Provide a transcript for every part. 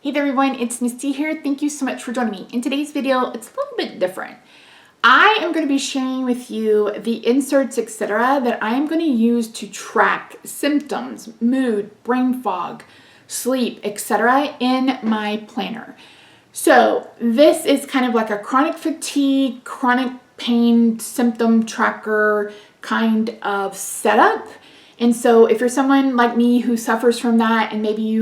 Hey there everyone, it's Miss T here. Thank you so much for joining me. In today's video, it's a little bit different. I am going to be sharing with you the inserts, etc. that I am going to use to track symptoms, mood, brain fog, sleep, etc. in my planner. So this is kind of like a chronic fatigue, chronic pain symptom tracker kind of setup. And so if you're someone like me who suffers from that and maybe you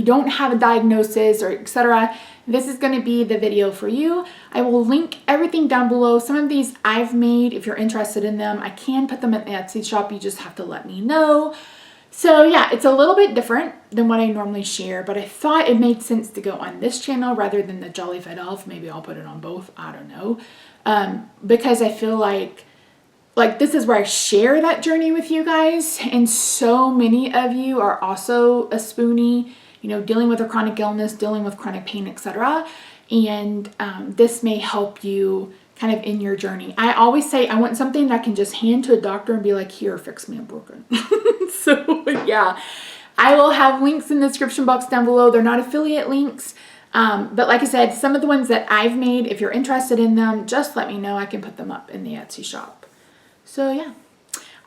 don't have a diagnosis or etc., this is going to be the video for you. I will link everything down below. Some of these I've made. If you're interested in them, I can put them at the Etsy shop. You just have to let me know. So yeah, it's a little bit different than what I normally share, but I thought it made sense to go on this channel rather than the Jolly Fed Elf. Maybe I'll put it on both. I don't know. Because I feel like this is where I share that journey with you guys. And so many of you are also a spoonie, you know, dealing with a chronic illness, dealing with chronic pain, etc. And this may help you kind of in your journey. I always say I want something that I can just hand to a doctor and be like, here, fix me, I'm broken. So yeah, I will have links in the description box down below. They're not affiliate links. But like I said, some of the ones that I've made, if you're interested in them, just let me know. I can put them up in the Etsy shop. So yeah,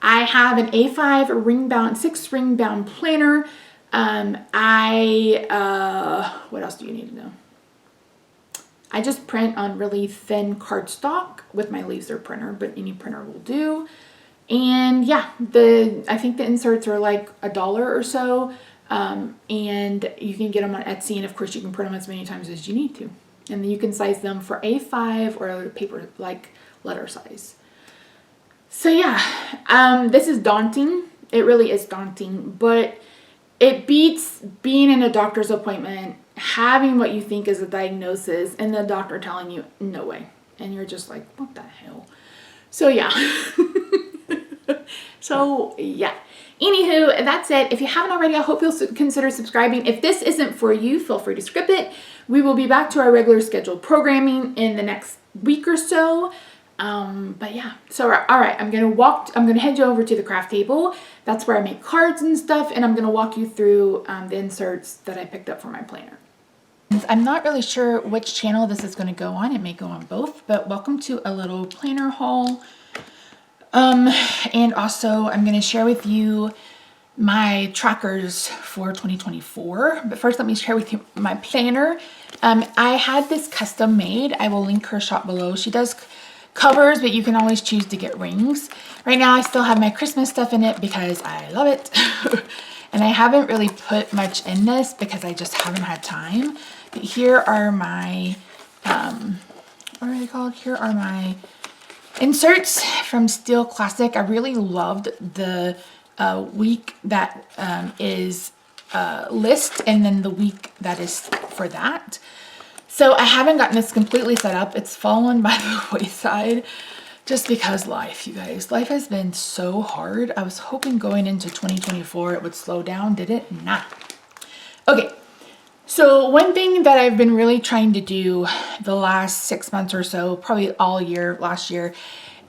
I have an A5 ring bound, 6 ring bound planner. What else do you need to know? I just print on really thin cardstock with my laser printer, but any printer will do. And yeah, I think the inserts are like $1 or so. And you can get them on Etsy, and of course you can print them as many times as you need to. And then you can size them for A5 or paper, like letter size. So yeah, this is daunting. It really is daunting, but it beats being in a doctor's appointment, having what you think is a diagnosis, and the doctor telling you, no way. And you're just like, what the hell? So yeah. So yeah. Anywho, that's it. If you haven't already, I hope you'll consider subscribing. If this isn't for you, feel free to skip it. We will be back to our regular scheduled programming in the next week or so. But yeah, so all right, I'm gonna head you over to the craft table. That's where I make cards and stuff, and I'm gonna walk you through the inserts that I picked up for my planner. I'm not really sure which channel this is going to go on. It may go on both, but welcome to a little planner haul. And also I'm going to share with you my trackers for 2024. But first, let me share with you my planner. I had this custom made. I will link her shop below. She does covers, but you can always choose to get rings. Right now, I still have my Christmas stuff in it because I love it. And I haven't really put much in this because I just haven't had time. But here are my, what are they called? Here are my inserts from Steel Classic. I really loved the week that is list, and then the week that is for that. So I haven't gotten this completely set up. It's fallen by the wayside just because life, you guys. Life has been so hard. I was hoping going into 2024 it would slow down. Did it? Nah. Okay. So one thing that I've been really trying to do the last 6 months or so, probably all year, last year,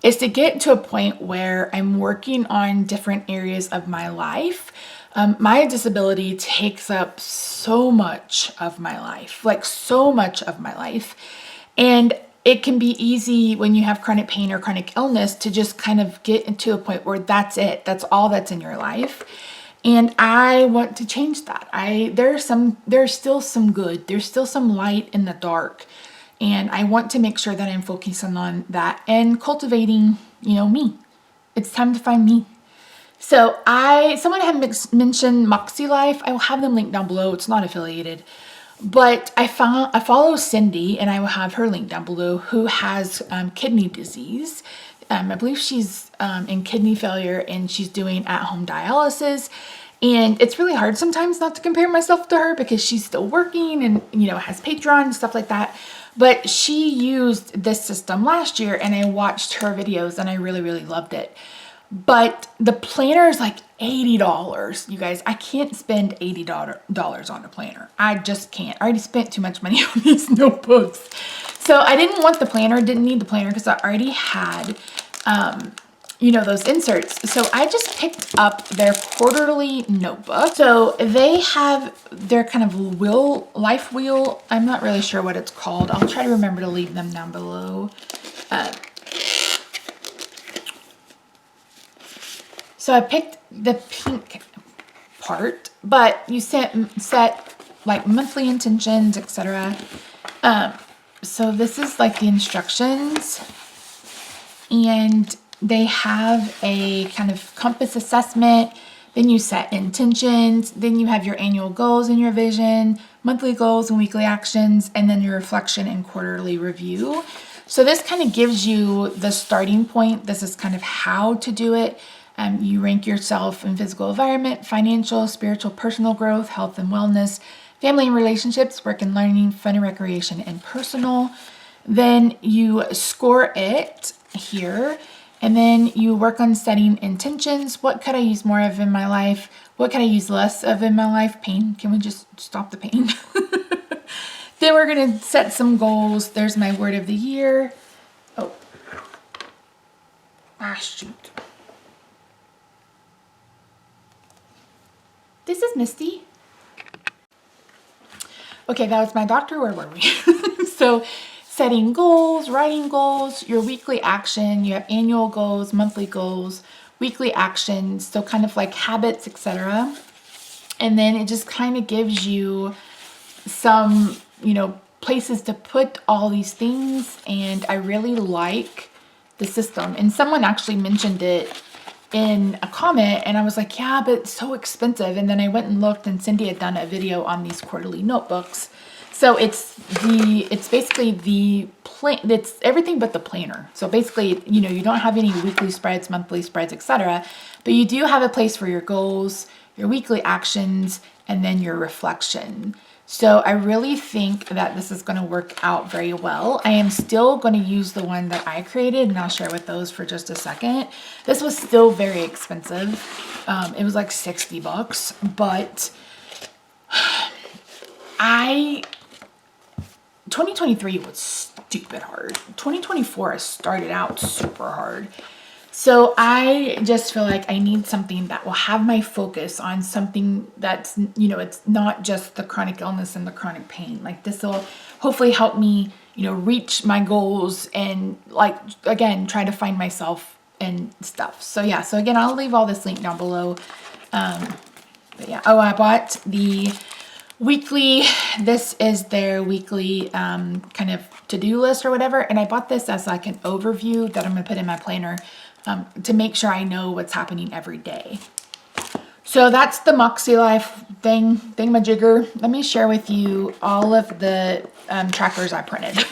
is to get to a point where I'm working on different areas of my life. My disability takes up so much of my life, like so much of my life. And it can be easy when you have chronic pain or chronic illness to just kind of get into a point where that's it. That's all that's in your life. And I want to change that. There's still some good. There's still some light in the dark. And I want to make sure that I'm focusing on that and cultivating, you know, me. It's time to find me. So someone had mentioned Maske Life. I will have them linked down below. It's not affiliated. But I follow Cindy, and I will have her link down below, who has kidney disease. I believe she's in kidney failure, and she's doing at-home dialysis. And it's really hard sometimes not to compare myself to her because she's still working and, you know, has Patreon and stuff like that. But she used this system last year, and I watched her videos, and I really, really loved it. But the planner is like $80. You guys, I can't spend $80 on a planner. I just can't. I already spent too much money on these notebooks. So I didn't want the planner, didn't need the planner because I already had those inserts. So I just picked up their quarterly notebook. So they have their kind of life wheel. I'm not really sure what it's called. I'll try to remember to leave them down below. So I picked the pink part, but you set like monthly intentions, etc. So this is like the instructions, and they have a kind of compass assessment. Then you set intentions, then you have your annual goals and your vision, monthly goals and weekly actions, and then your reflection and quarterly review. So this kind of gives you the starting point. This is kind of how to do it. You rank yourself in physical environment, financial, spiritual, personal growth, health and wellness, family and relationships, work and learning, fun and recreation, and personal. Then you score it here, and then you work on setting intentions. What could I use more of in my life? What could I use less of in my life? Pain. Can we just stop the pain? Then we're going to set some goals. There's my word of the year. Oh. Shoot. This is Misty. Okay, that was my doctor. Where were we? So setting goals, writing goals, your weekly action, you have annual goals, monthly goals, weekly actions, so kind of like habits, etc. And then it just kind of gives you some, places to put all these things. And I really like the system. And someone actually mentioned it in a comment, and I was like, yeah, but it's so expensive. And then I went and looked, and Cindy had done a video on these quarterly notebooks. So it's basically it's everything but the planner. So basically, you don't have any weekly spreads, monthly spreads, etc. But you do have a place for your goals, your weekly actions, and then your reflection. So I really think that this is going to work out very well. I am still going to use the one that I created, and I'll share with those for just a second. This was still very expensive. It was like $60, but 2023 was stupid hard. 2024 has started out super hard. So I just feel like I need something that will have my focus on something that's, it's not just the chronic illness and the chronic pain. Like this will hopefully help me, reach my goals and again, try to find myself and stuff. So yeah, so again, I'll leave all this link down below. But yeah, I bought the weekly, this is their weekly kind of to-do list or whatever. And I bought this as like an overview that I'm going to put in my planner to make sure I know what's happening every day. So that's the Maske Life thingamajigger. Let me share with you all of the trackers I printed.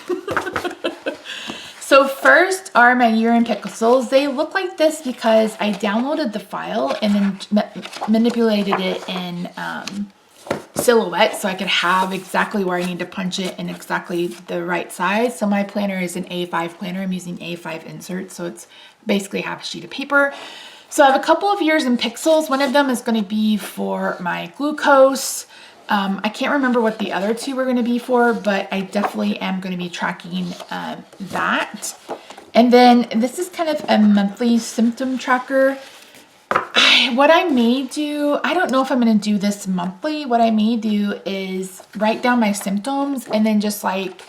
So first are my year in pixels. They look like this because I downloaded the file and then manipulated it in Silhouette so I could have exactly where I need to punch it in exactly the right size. So my planner is an A5 planner. I'm using A5 inserts, so it's basically half a sheet of paper. So I have a couple of years in pixels. One of them is going to be for my glucose. I can't remember what the other two were going to be for, but I definitely am going to be tracking that. And then this is kind of a monthly symptom tracker. What I may do, I don't know if I'm going to do this monthly. What I may do is write down my symptoms and then just like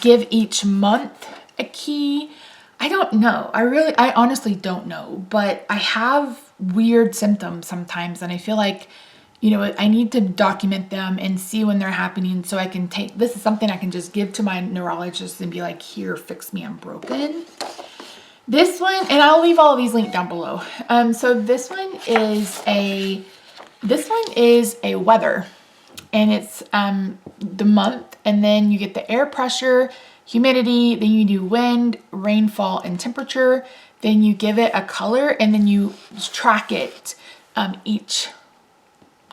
give each month a key. I don't know. I honestly don't know, but I have weird symptoms sometimes, and I feel like, I need to document them and see when they're happening so I can this is something I can just give to my neurologist and be like, here, fix me, I'm broken. This one, and I'll leave all of these linked down below. So this one is a weather, and it's the month, and then you get the air pressure, humidity, then you do wind, rainfall, and temperature. Then you give it a color, and then you track it each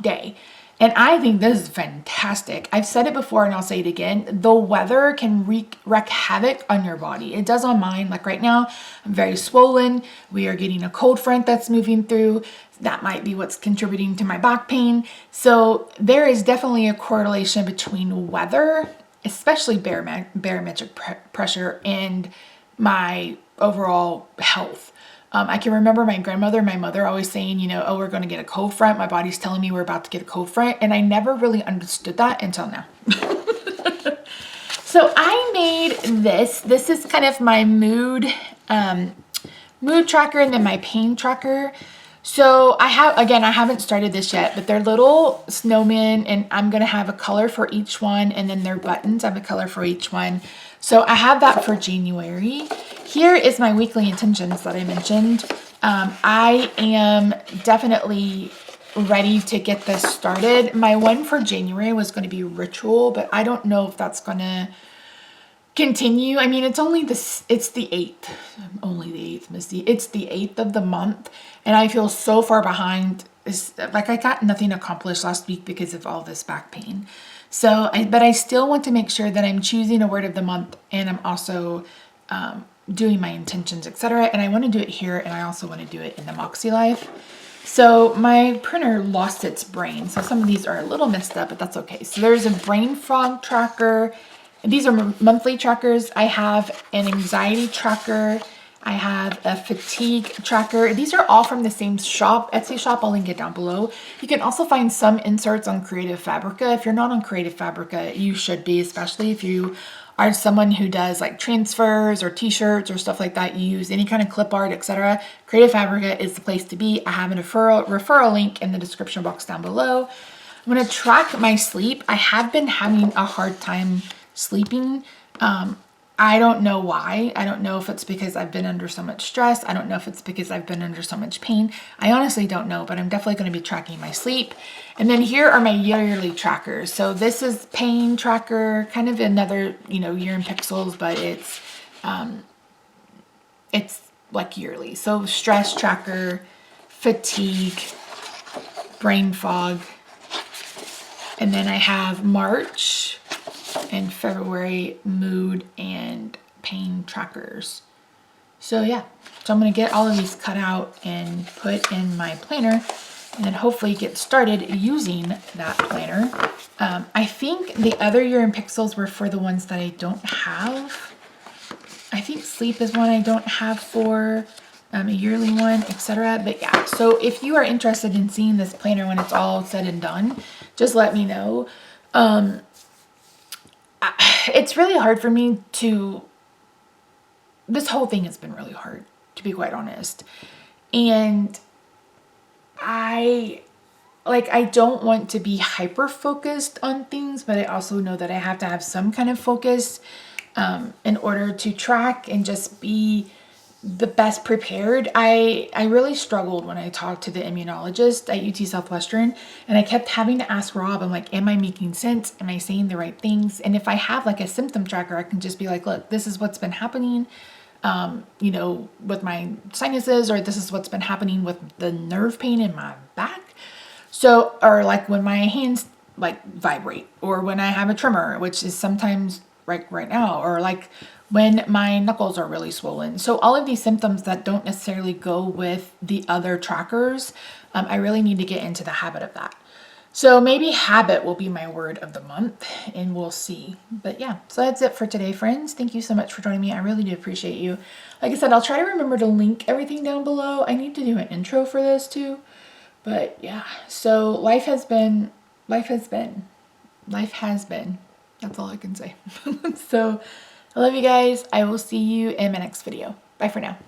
day. And I think this is fantastic. I've said it before and I'll say it again. The weather can wreak havoc on your body. It does on mine. Like right now, I'm very swollen. We are getting a cold front that's moving through. That might be what's contributing to my back pain. So there is definitely a correlation between weather, especially barometric pressure, and my overall health. I can remember my grandmother and my mother always saying, you know, oh, we're going to get a cold front. My body's telling me we're about to get a cold front. And I never really understood that until now. So I made this. This is kind of my mood tracker and then my pain tracker. So I haven't started this yet, but they're little snowmen and I'm going to have a color for each one. And then their buttons, I have a color for each one. So I have that for January. Here is my weekly intentions that I mentioned. I am definitely ready to get this started. My one for January was going to be ritual, but I don't know if that's going to continue. I mean, it's the 8th, only the 8th, Misty. It's the 8th of the month, and I feel so far behind. It's like I got nothing accomplished last week because of all this back pain. So, but I still want to make sure that I'm choosing a word of the month, and I'm also doing my intentions, etc. And I want to do it here, and I also want to do it in the Maske Life. So my printer lost its brain, so some of these are a little messed up, but that's okay. So there's a brain fog tracker. These are monthly trackers. I have an anxiety tracker. I have a fatigue tracker. These are all from the same shop, Etsy shop. I'll link it down below. You can also find some inserts on Creative Fabrica. If you're not on Creative Fabrica, you should be, especially if you are someone who does like transfers or t-shirts or stuff like that. You use any kind of clip art, etc. Creative Fabrica is the place to be. I have a referral link in the description box down below. I'm going to track my sleep. I have been having a hard time sleeping. I don't know why. I don't know if it's because I've been under so much stress. I don't know if it's because I've been under so much pain. I honestly don't know, but I'm definitely going to be tracking my sleep. And then here are my yearly trackers. So this is pain tracker, kind of another, you know, year in pixels, but it's like yearly. So stress tracker, fatigue, brain fog. And then I have March and February mood and pain trackers. So yeah, so I'm going to get all of these cut out and put in my planner and then hopefully get started using that planner. I think the other year in pixels were for the ones that I don't have. I think sleep is one I don't have for a yearly one, etc. But yeah, so if you are interested in seeing this planner when it's all said and done, just let me know. It's really hard for me this whole thing has been really hard, to be quite honest. And I don't want to be hyper focused on things, but I also know that I have to have some kind of focus in order to track and just be the best prepared. I really struggled when I talked to the immunologist at UT Southwestern, and I kept having to ask Rob, I'm like, am I making sense? Am I saying the right things? And if I have like a symptom tracker, I can just be like, look, this is what's been happening, you know, with my sinuses, or this is what's been happening with the nerve pain in my back. So, or like when my hands like vibrate, or when I have a tremor, which is sometimes right now, or like when my knuckles are really swollen. So all of these symptoms that don't necessarily go with the other trackers, I really need to get into the habit of that. So maybe habit will be my word of the month, and we'll see. But yeah, so that's it for today, friends. Thank you so much for joining me. I really do appreciate you. Like I said, I'll try to remember to link everything down below. I need to do an intro for this too. But yeah, so life has been. That's all I can say. So I love you guys. I will see you in my next video. Bye for now.